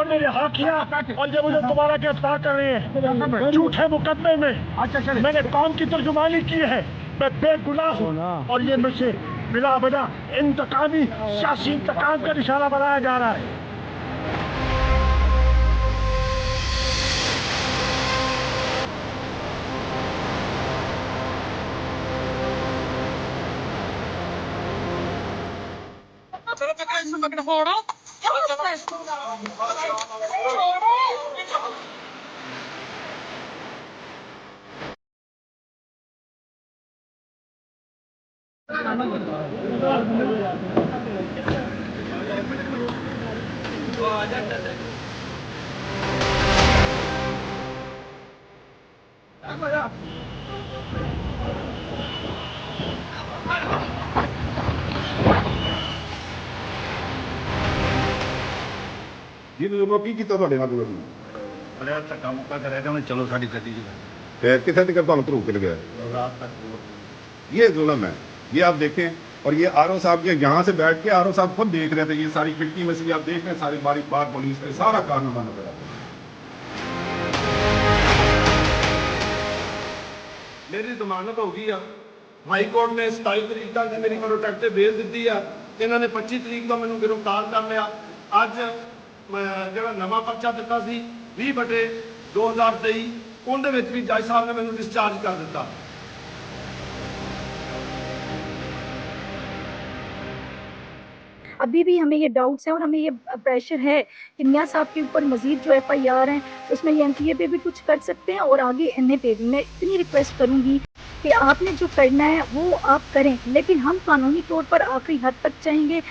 ने रिहा किया और ये मुझे दोबारा गिरफ्तार कर रहे हैं झूठे मुकदमे में। मैंने कौम की तर्जुमानी की है, मैं बेगुनाह हूँ और ये मुझे बिला बना इंतकामी सियासी इंतकाम का निशाना बनाया जा रहा है। ये लोगों की कितना ਤੁਹਾਡੇ ਨਾਲ ਕੋਈ बड़ा धक्का मुक्का करे थे चलो साड़ी गड्डी फिर कितने तक ਤੁਹਾਨੂੰ ਧਰੂਕ लगा रात तक ये जुल्म है। ये आप देखें और ये आरओ साहब के यहाँ से बैठ के आरओ साहब खुद देख रहे थे, ये सारी खिड़की में से आप देख रहे हैं, सारी बारी बार पुलिस का सारा कारनामा नजर आ रहा है। मेरी जमानत हो गई है, हाई कोर्ट ने 27 तरीक तक मेरी प्रोटेक्ट से बेल दी है, इन्होंने 25 तरीक को मैंने गिरफ्तार कर लिया। अज जो नवा पर्चा दिता सी 20/2023 ਉਹਦੇ ਵਿੱਚ ਵੀ ਜੱਜ ਸਾਹਿਬ ਨੇ ਮੈਨੂੰ डिस्चार्ज कर दिता। अभी भी हमें ये डाउट्स हैं और हमें ये प्रेशर है कि नियाज़ साहब के ऊपर मजीद जो FIR हैं उसमें ये MPA पे भी कुछ कर सकते हैं और आगे NA पे भी। मैं इतनी रिक्वेस्ट करूँगी कि आपने जो करना है वो आप करें, लेकिन हम कानूनी तौर पर आखिरी हद तक चाहेंगे।